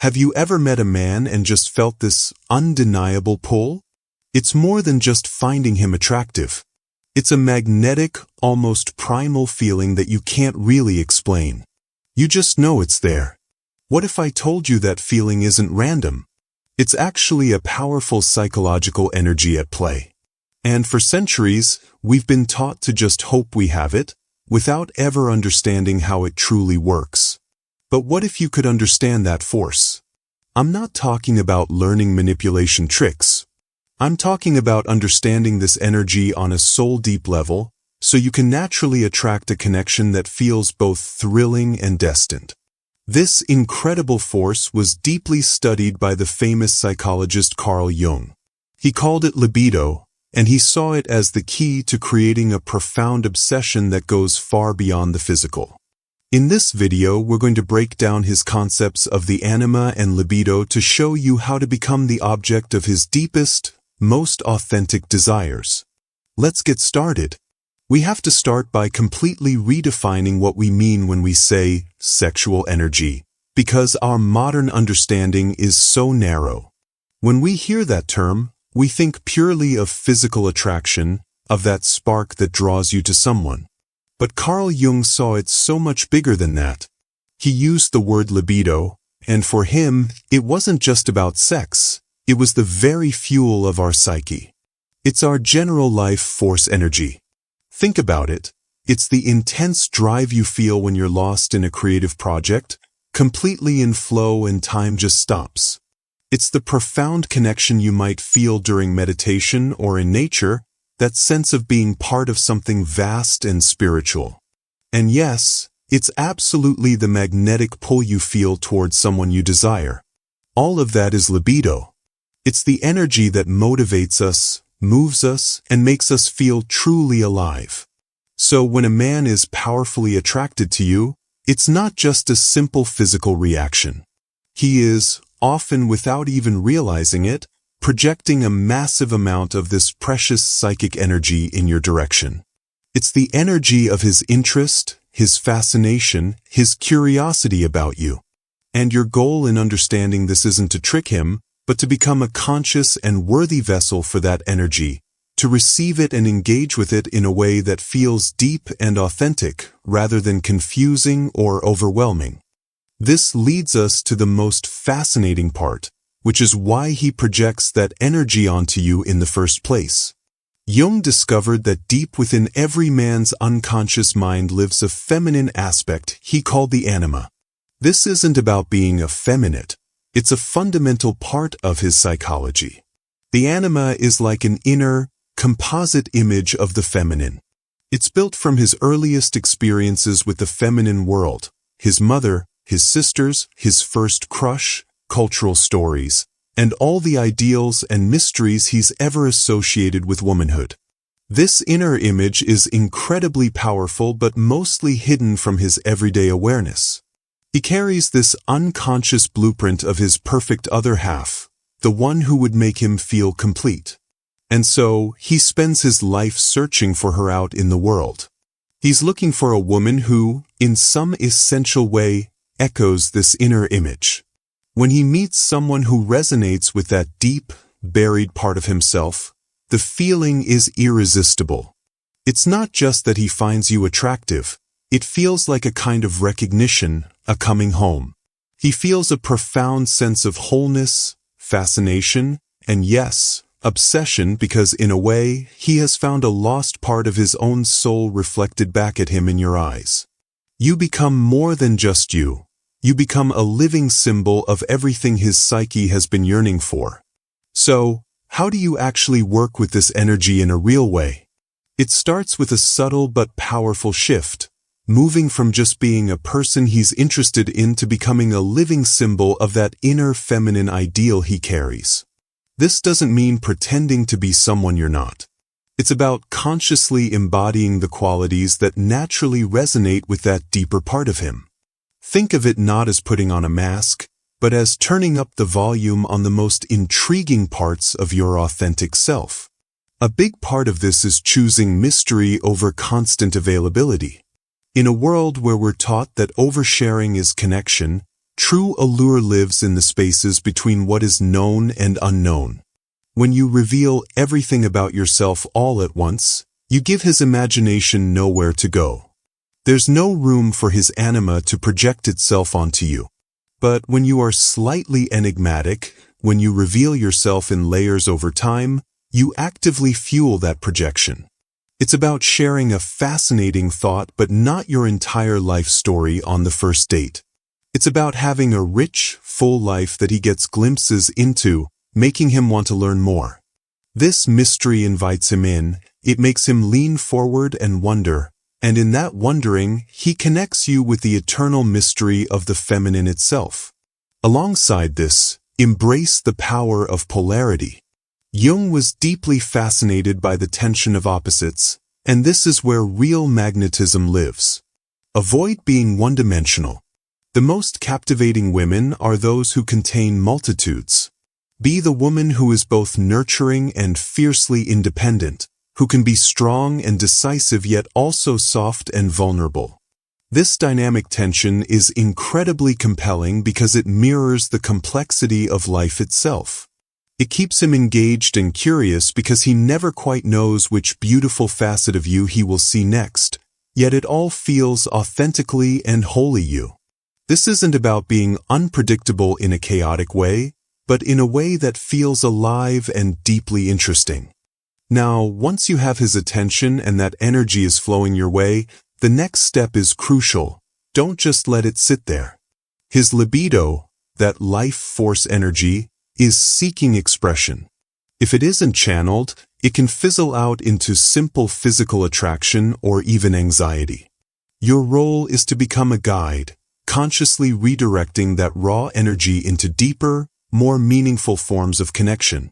Have you ever met a man and just felt this undeniable pull? It's more than just finding him attractive. It's a magnetic, almost primal feeling that you can't really explain. You just know it's there. What if I told you that feeling isn't random? It's actually a powerful psychological energy at play. And for centuries, we've been taught to just hope we have it, without ever understanding how it truly works. But what if you could understand that force? I'm not talking about learning manipulation tricks. I'm talking about understanding this energy on a soul-deep level, so you can naturally attract a connection that feels both thrilling and destined. This incredible force was deeply studied by the famous psychologist Carl Jung. He called it libido, and he saw it as the key to creating a profound obsession that goes far beyond the physical. In this video, we're going to break down his concepts of the anima and libido to show you how to become the object of his deepest, most authentic desires. Let's get started. We have to start by completely redefining what we mean when we say sexual energy, because our modern understanding is so narrow. When we hear that term, we think purely of physical attraction, of that spark that draws you to someone. But Carl Jung saw it so much bigger than that. He used the word libido, and for him, it wasn't just about sex, it was the very fuel of our psyche. It's our general life force energy. Think about it. It's the intense drive you feel when you're lost in a creative project, completely in flow and time just stops. It's the profound connection you might feel during meditation or in nature, that sense of being part of something vast and spiritual. And yes, it's absolutely the magnetic pull you feel towards someone you desire. All of that is libido. It's the energy that motivates us, moves us, and makes us feel truly alive. So when a man is powerfully attracted to you, it's not just a simple physical reaction. He is, often without even realizing it, projecting a massive amount of this precious psychic energy in your direction. It's the energy of his interest, his fascination, his curiosity about you. And your goal in understanding this isn't to trick him, but to become a conscious and worthy vessel for that energy, to receive it and engage with it in a way that feels deep and authentic, rather than confusing or overwhelming. This leads us to the most fascinating part, which is why he projects that energy onto you in the first place. Jung discovered that deep within every man's unconscious mind lives a feminine aspect he called the anima. This isn't about being effeminate. It's a fundamental part of his psychology. The anima is like an inner, composite image of the feminine. It's built from his earliest experiences with the feminine world, his mother, his sisters, his first crush, cultural stories, and all the ideals and mysteries he's ever associated with womanhood. This inner image is incredibly powerful but mostly hidden from his everyday awareness. He carries this unconscious blueprint of his perfect other half, the one who would make him feel complete. And so, he spends his life searching for her out in the world. He's looking for a woman who, in some essential way, echoes this inner image. When he meets someone who resonates with that deep, buried part of himself, the feeling is irresistible. It's not just that he finds you attractive, it feels like a kind of recognition, a coming home. He feels a profound sense of wholeness, fascination, and yes, obsession because in a way, he has found a lost part of his own soul reflected back at him in your eyes. You become more than just you. You become a living symbol of everything his psyche has been yearning for. So, how do you actually work with this energy in a real way? It starts with a subtle but powerful shift, moving from just being a person he's interested in to becoming a living symbol of that inner feminine ideal he carries. This doesn't mean pretending to be someone you're not. It's about consciously embodying the qualities that naturally resonate with that deeper part of him. Think of it not as putting on a mask, but as turning up the volume on the most intriguing parts of your authentic self. A big part of this is choosing mystery over constant availability. In a world where we're taught that oversharing is connection, True allure lives in the spaces between what is known and unknown. When you reveal everything about yourself all at once, you give his imagination nowhere to go. There's no room for his anima to project itself onto you. But when you are slightly enigmatic, when you reveal yourself in layers over time, you actively fuel that projection. It's about sharing a fascinating thought but not your entire life story on the first date. It's about having a rich, full life that he gets glimpses into, making him want to learn more. This mystery invites him in, it makes him lean forward and wonder, and in that wondering, he connects you with the eternal mystery of the feminine itself. Alongside this, embrace the power of polarity. Jung was deeply fascinated by the tension of opposites, and this is where real magnetism lives. Avoid being one-dimensional. The most captivating women are those who contain multitudes. Be the woman who is both nurturing and fiercely independent, who can be strong and decisive yet also soft and vulnerable. This dynamic tension is incredibly compelling because it mirrors the complexity of life itself. It keeps him engaged and curious because he never quite knows which beautiful facet of you he will see next, yet it all feels authentically and wholly you. This isn't about being unpredictable in a chaotic way, but in a way that feels alive and deeply interesting. Now, once you have his attention and that energy is flowing your way, the next step is crucial. Don't just let it sit there. His libido, that life force energy, is seeking expression. If it isn't channeled, it can fizzle out into simple physical attraction or even anxiety. Your role is to become a guide, consciously redirecting that raw energy into deeper, more meaningful forms of connection.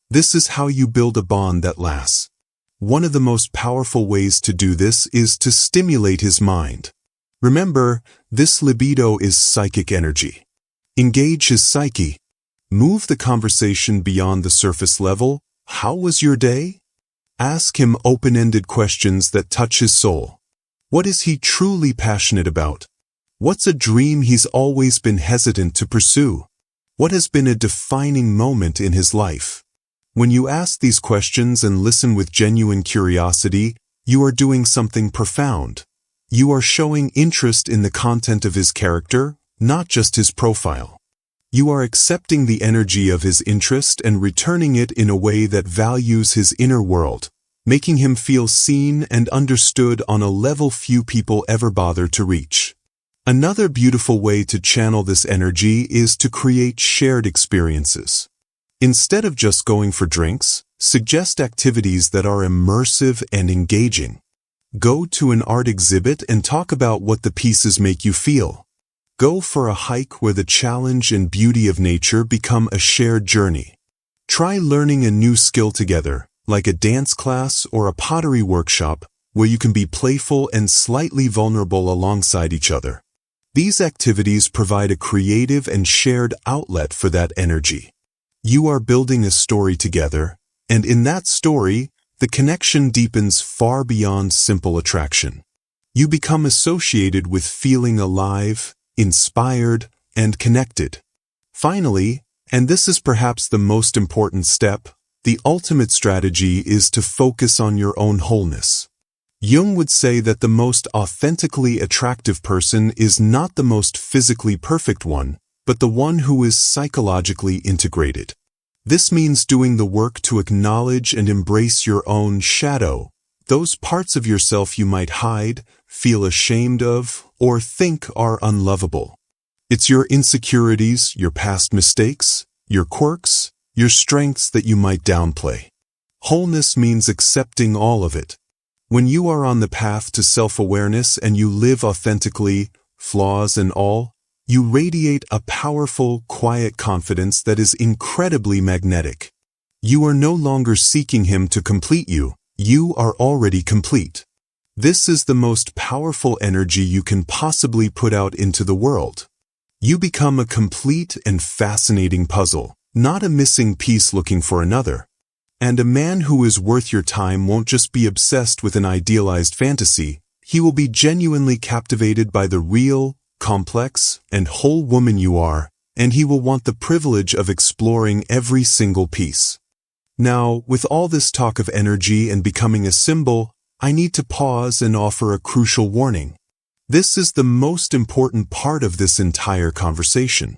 This is how you build a bond that lasts. One of the most powerful ways to do this is to stimulate his mind. Remember, this libido is psychic energy. Engage his psyche. Move the conversation beyond the surface level. How was your day? Ask him open-ended questions that touch his soul. What is he truly passionate about? What's a dream he's always been hesitant to pursue? What has been a defining moment in his life? When you ask these questions and listen with genuine curiosity, you are doing something profound. You are showing interest in the content of his character, not just his profile. You are accepting the energy of his interest and returning it in a way that values his inner world, making him feel seen and understood on a level few people ever bother to reach. Another beautiful way to channel this energy is to create shared experiences. Instead of just going for drinks, suggest activities that are immersive and engaging. Go to an art exhibit and talk about what the pieces make you feel. Go for a hike where the challenge and beauty of nature become a shared journey. Try learning a new skill together, like a dance class or a pottery workshop, where you can be playful and slightly vulnerable alongside each other. These activities provide a creative and shared outlet for that energy. You are building a story together, and in that story, the connection deepens far beyond simple attraction. You become associated with feeling alive, inspired, and connected. Finally, and this is perhaps the most important step, the ultimate strategy is to focus on your own wholeness. Jung would say that the most authentically attractive person is not the most physically perfect one, but the one who is psychologically integrated. This means doing the work to acknowledge and embrace your own shadow, those parts of yourself you might hide, feel ashamed of, or think are unlovable. It's your insecurities, your past mistakes, your quirks, your strengths that you might downplay. Wholeness means accepting all of it. When you are on the path to self-awareness and you live authentically, flaws and all, you radiate a powerful, quiet confidence that is incredibly magnetic. You are no longer seeking him to complete you, you are already complete. This is the most powerful energy you can possibly put out into the world. You become a complete and fascinating puzzle, not a missing piece looking for another. And a man who is worth your time won't just be obsessed with an idealized fantasy, he will be genuinely captivated by the real, complex, and whole woman you are, and he will want the privilege of exploring every single piece. Now, with all this talk of energy and becoming a symbol, I need to pause and offer a crucial warning. This is the most important part of this entire conversation.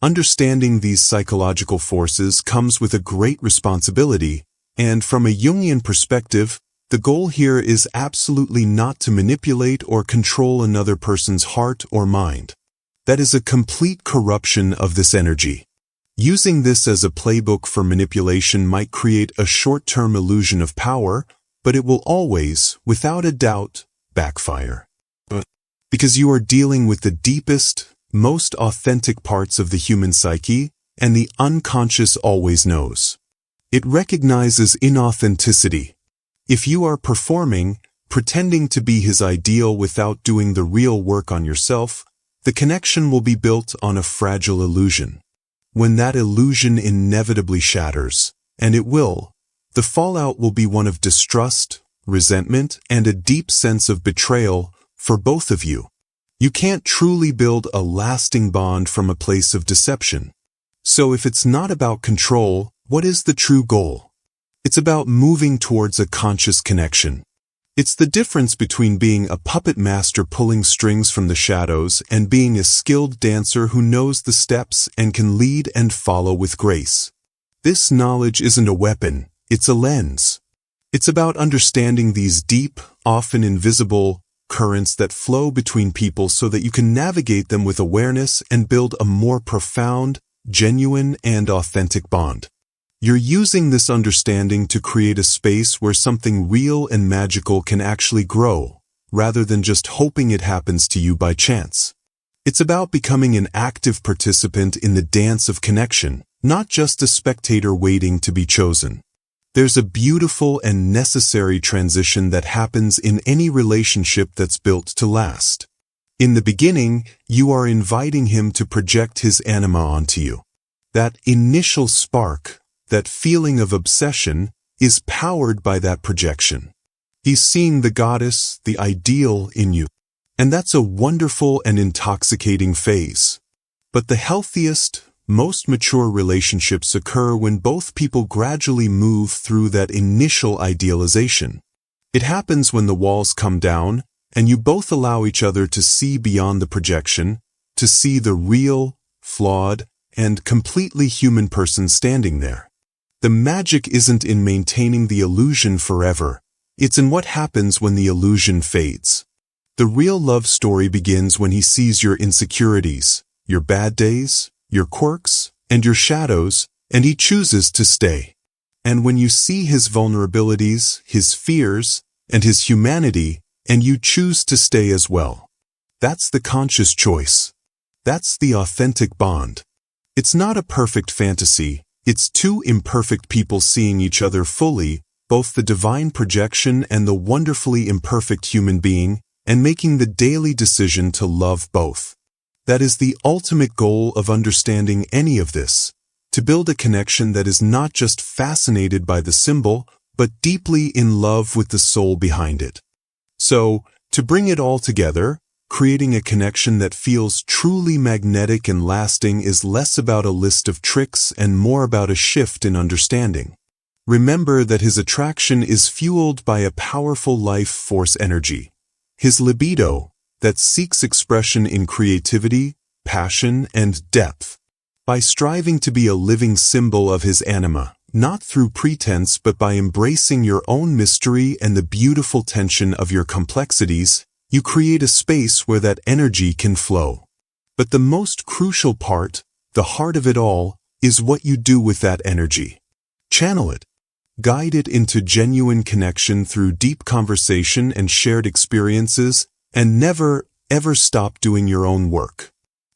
Understanding these psychological forces comes with a great responsibility, and from a Jungian perspective, the goal here is absolutely not to manipulate or control another person's heart or mind. That is a complete corruption of this energy. Using this as a playbook for manipulation might create a short-term illusion of power, but it will always, without a doubt, backfire. Because you are dealing with the deepest, most authentic parts of the human psyche, and the unconscious always knows. It recognizes inauthenticity. If you are performing, pretending to be his ideal without doing the real work on yourself, the connection will be built on a fragile illusion. When that illusion inevitably shatters, and it will, the fallout will be one of distrust, resentment, and a deep sense of betrayal for both of you. You can't truly build a lasting bond from a place of deception. So if it's not about control, what is the true goal? It's about moving towards a conscious connection. It's the difference between being a puppet master pulling strings from the shadows and being a skilled dancer who knows the steps and can lead and follow with grace. This knowledge isn't a weapon, it's a lens. It's about understanding these deep, often invisible, currents that flow between people so that you can navigate them with awareness and build a more profound, genuine, and authentic bond. You're using this understanding to create a space where something real and magical can actually grow, rather than just hoping it happens to you by chance. It's about becoming an active participant in the dance of connection, not just a spectator waiting to be chosen. There's a beautiful and necessary transition that happens in any relationship that's built to last. In the beginning, you are inviting him to project his anima onto you. That initial spark, that feeling of obsession, is powered by that projection. He's seeing the goddess, the ideal in you. And that's a wonderful and intoxicating phase. But the healthiest, most mature relationships occur when both people gradually move through that initial idealization. It happens when the walls come down, and you both allow each other to see beyond the projection, to see the real, flawed, and completely human person standing there. The magic isn't in maintaining the illusion forever, it's in what happens when the illusion fades. The real love story begins when he sees your insecurities, your bad days, your quirks, and your shadows, and he chooses to stay. And when you see his vulnerabilities, his fears, and his humanity, and you choose to stay as well. That's the conscious choice. That's the authentic bond. It's not a perfect fantasy. It's two imperfect people seeing each other fully, both the divine projection and the wonderfully imperfect human being, and making the daily decision to love both. That is the ultimate goal of understanding any of this, to build a connection that is not just fascinated by the symbol, but deeply in love with the soul behind it. So, to bring it all together, creating a connection that feels truly magnetic and lasting is less about a list of tricks and more about a shift in understanding. Remember that his attraction is fueled by a powerful life force energy. His libido, that seeks expression in creativity, passion, and depth. By striving to be a living symbol of his anima, not through pretense but by embracing your own mystery and the beautiful tension of your complexities, you create a space where that energy can flow. But the most crucial part, the heart of it all, is what you do with that energy. Channel it. Guide it into genuine connection through deep conversation and shared experiences, and never, ever stop doing your own work.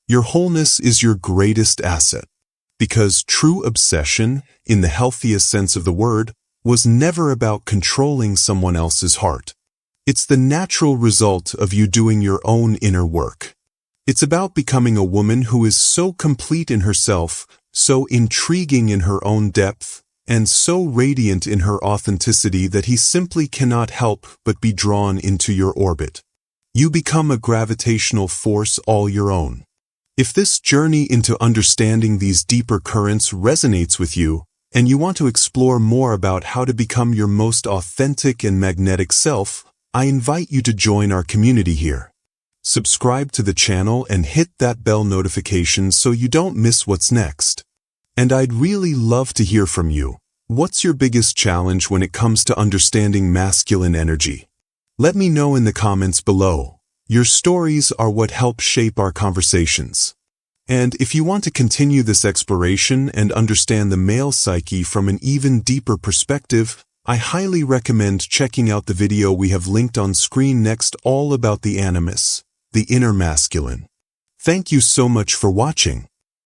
Your wholeness is your greatest asset, because true obsession, in the healthiest sense of the word, was never about controlling someone else's heart. It's the natural result of you doing your own inner work. It's about becoming a woman who is so complete in herself, so intriguing in her own depth, and so radiant in her authenticity that he simply cannot help but be drawn into your orbit. You become a gravitational force all your own. If this journey into understanding these deeper currents resonates with you, and you want to explore more about how to become your most authentic and magnetic self, I invite you to join our community here. Subscribe to the channel and hit that bell notification so you don't miss what's next. And I'd really love to hear from you. What's your biggest challenge when it comes to understanding masculine energy? Let me know in the comments below. Your stories are what help shape our conversations. And if you want to continue this exploration and understand the male psyche from an even deeper perspective, I highly recommend checking out the video we have linked on screen next, all about the animus, the inner masculine. Thank you so much for watching.